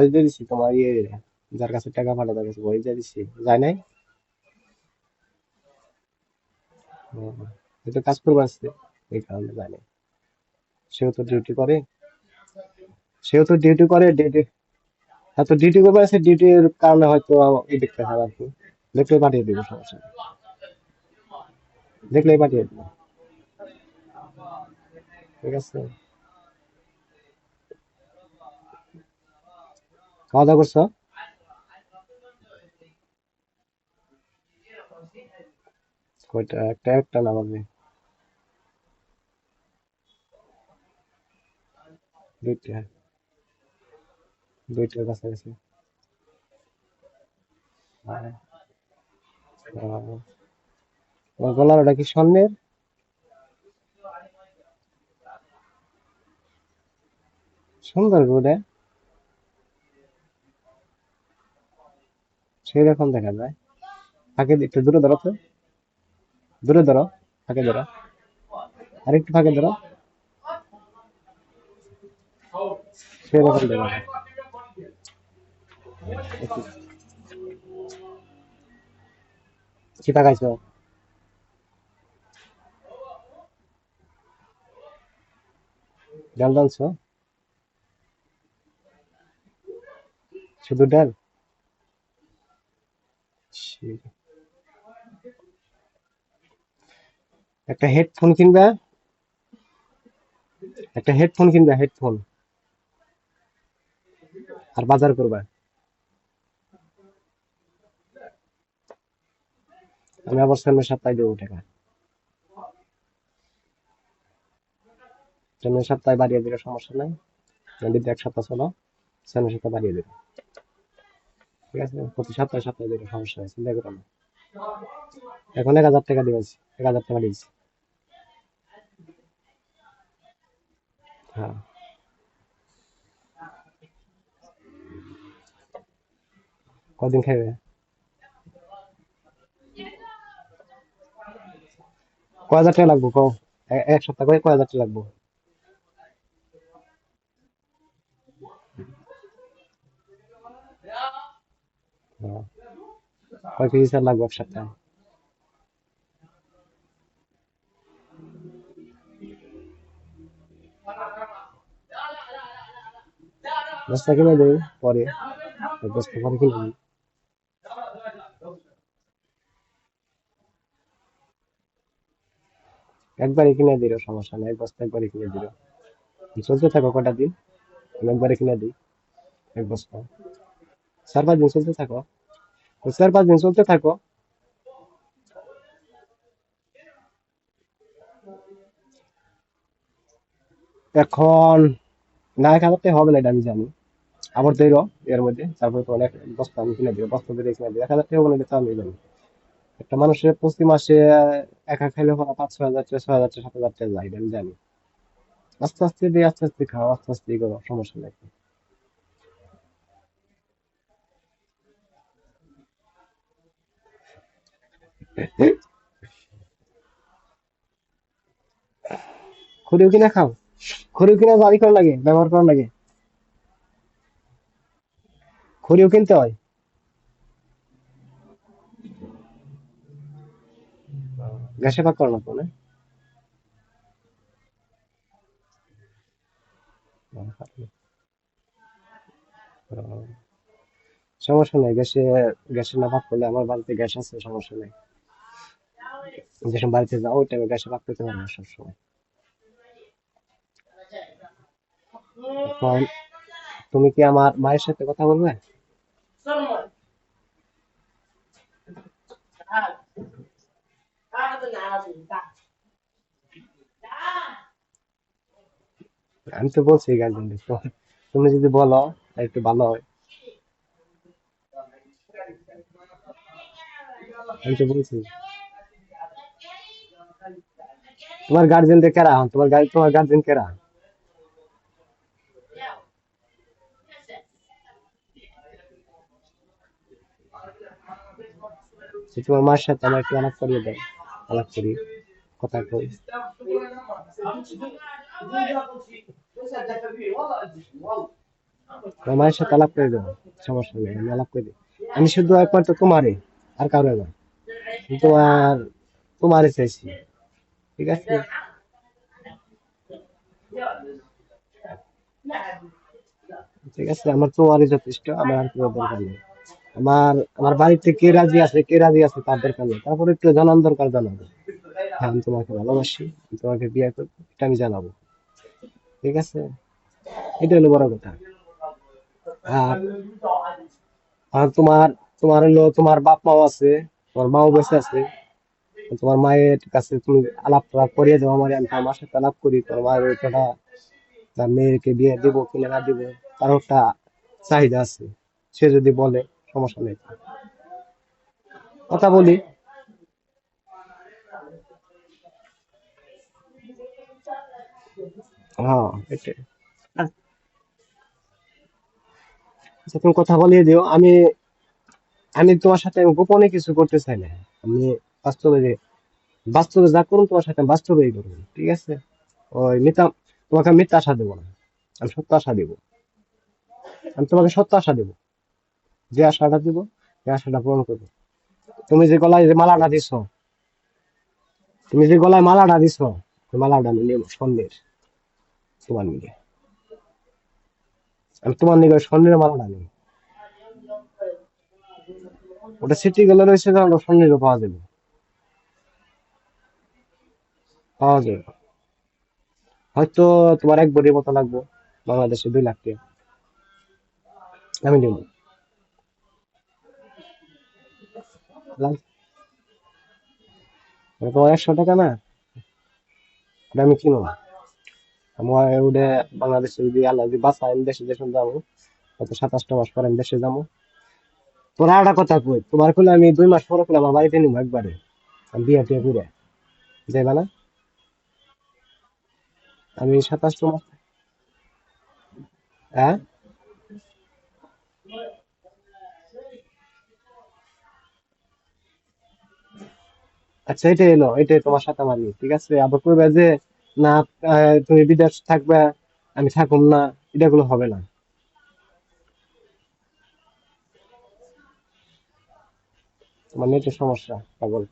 Voice দিয়ে দিছি তোমার ইয়ে, যার কাছে টাকা পাঠাতে গেছে ভয়েস দিয়ে দিছি, যায় নাই। হুম, এটা কাজ করবে আসছে, এই কারণে যায় নাই। সেও তো ডিউটি করে, সেও তো ডিউটি করে ডিউটি। হ্যাঁ, তো ডিউটি করবে আছে, ডিউটির কারণে হয়তো এই দেখতে খারাপ আর কি। দেখলে পাঠিয়ে দিব, সমস্যা নেই। দেখলেই পাঠিয়ে দিব। ঠিক আছে। খাওয়া দাওয়া করছো? কয়টা? একটা একটা না বাজে? দুইটা, দুইটার কাছাকাছি। হ্যাঁ। তোমার গলার ওটা কি স্বর্ণের? সুন্দর করে, সেই রকম দেখা যায়। ফাঁকে একটু দূরে ধরো তো, দূরে ধরো, ফাঁকে ধরো, আর একটু ফাঁকে ধরো, সেই রকম দেখা যায়। একটু- কি তাকাইছো? ডাল ডালছো? শুধু ডাল? ছি। একটা হেডফোন কিনবা, একটা হেডফোন কিনবা, হেডফোন, আর বাজার করবা। আমি আবার সামনের সপ্তাহে দেবো টাকা। সামনের সপ্তাহে বাড়িয়ে দিলে সমস্যা নাই, যদি এক সপ্তাহ চলো, সামনের সপ্তাহে বাড়িয়ে দেবো। ঠিক আছে, প্রতি সপ্তাহে সপ্তাহে দিলে সমস্যা নেই, চিন্তা করো না। এখন 1,000 টাকা দিয়েছি, 1,000 টাকা দিয়েছি। হ্যাঁ। কদিন খাইবে? কয় হাজার টাকা লাগবো কও? এক সপ্তাহ করে কয় হাজার টাকা লাগবো? হ্যাঁ। কয় কেজি চাল লাগবে এক সপ্তাহে? 10টা কিনে দেই পরে, 10টা পরে কিনে দিই। একবারে কিনে দিল, সমস্যা নেই, এক বস্তা একবারে কিনে দিল। চলতে থাকো কটা দিন, আমি একবারে কিনে দিই এক বস্তা। 4-5 দিন চলতে থাকো, ওই 4-5 দিন চলতে থাকো। এখন না, 1,000 টাকা হবে না, এটা আমি জানি। আবার ধরো এর মধ্যে, তারপরে তো অনেক বস্তা আমি কিনে দিই, বস্তা ধরে কিনে দিই, 1,000 টাকা হবে না, এটা তো আমি জানি। একটা মানুষের প্রতি মাসে একা খাইলে হলো 5-6 হাজার টাকা, 6 হাজার টাকা, 7,000 টাকা যায়, এটা আমি জানি। আস্তে আস্তে দিয়ে, আস্তে আস্তে খাও, আস্তে আস্তে ই করো, সমস্যা নেই। খড়িও কিনা খাও? খড়িও কিনা জারি করা লাগে, ব্যবহার করা লাগে? খড়িও কিনতে হয়? গ্যাসে ভাগ করো না তো না? সমস্যা নাই, গ্যাসে, গ্যাসে না ভাগ করলে, আমার বাড়িতে গ্যাস আছে, সমস্যা নেই। যখন বাড়িতে যাও ওই টাইমে গ্যাসে ভাগ করতে পারবো না সবসময়। এখন তুমি কি আমার মায়ের সাথে কথা বলবে? আমি তো বলছি গার্জেন, তুমি যদি বলো তাহলে একটু ভালো হয়। আমি তো বলছি, তোমার গার্জেনদের কেরা হন, তোমার গাড়ি, তোমার গার্জেন কেরা? যে তোমার মার সাথে আমার একটু আলাপ করিয়ে দেয়, আলাপ করি, কথা কই। তোমার মায়ের সাথে আলাপ করে দেবো, সমস্যা নেই, আমি আলাপ করে দিই। আমি শুধু একমাত্র তোমারই, আর কারো না। তোমার তোমারই চাইছি, ঠিক আছে? ঠিক আছে, আমার তোমারই যথেষ্ট, আমার আর কোনো দরকার নেই। আমার আমার বাড়িতে কে রাজি আছে, কে রাজি আছে তার দরকার নেই, তারপরে একটু জানান দরকার, জানাবো। হ্যাঁ, আমি তোমাকে ভালোবাসি, আমি তোমাকে বিয়ে করবো, এটা আমি জানাবো। ঠিক আছে, এটা হলো বড় কথা। আর আর তোমার হলো তোমার বাপ মাও আছে, তোমার মাও বেঁচে আছে। তোমার মায়ের কাছে তুমি আলাপ টালাপ করিয়ে দাও আমার, আমি তোমার মার সাথে আলাপ করি, তোমার মায়ের একটা তার মেয়েকে বিয়ে দিব কিনা না দিব, তারও একটা চাহিদা আছে। সে যদি বলে, সমস্যা নেই, কথা বলি। হ্যাঁ, এটাই। আচ্ছা, তুমি কথা বলিয়ে দিও। আমি আমি তোমার সাথে আমি গোপনে কিছু করতে চাই না। আমি বাস্তবে বাস্তবে যা করুন তোমার সাথে আমি বাস্তবেই করবো, ঠিক আছে? ওই মিথ্যা, তোমাকে আমি মিথ্যা আশা দেবো না, আমি সত্য আশা দিব। আমি তোমাকে সত্য আশা দেবো, যে আশাটা দিব সেই আশাটা পূরণ করবো। তুমি যে গলায় যে মালাটা দিছো, তুমি যে গলায় মালাটা দিছো, ওই মালাটা আমি নেবো স্বর্ণের, তোমার নিকে। আমি তোমার নিকে ওই স্বর্ণের মালাটা নেই। ওটা সিটি গেলে রয়েছে, ওটা স্বর্ণেরও পাওয়া যাবে, পাওয়া যাবে। হয়তো তোমার এক বড়ির মতো লাগবে, বাংলাদেশে 2 লাখ টাকা আমি দেবো। তোমার 100 টাকা না, ওটা আমি কিনো না। আমার ওটা বাংলাদেশে যদি আল্লাহ যদি বাঁচায়, আমি দেশে যখন যাবো, হয়তো 27টা মাস পরে আমি দেশে যাবো। তোর আর একটা কথা কই, তোমার খুলে আমি 2 মাস পরে খুলে আমার বাড়িতে নিবো একবারে, আমি বিয়ে টিয়ে করে, যাইবা না? আমি 27টা মাস। হ্যাঁ, আচ্ছা, এটাই এলো, এটাই তোমার সাথে আমার বিয়ে, ঠিক আছে? আবার কইবা যে না, তুমি বিদেশ থাকবে, আমি থাকুম না, এটা গুলো হবে না। তোমার নেটের সমস্যা, পাগল।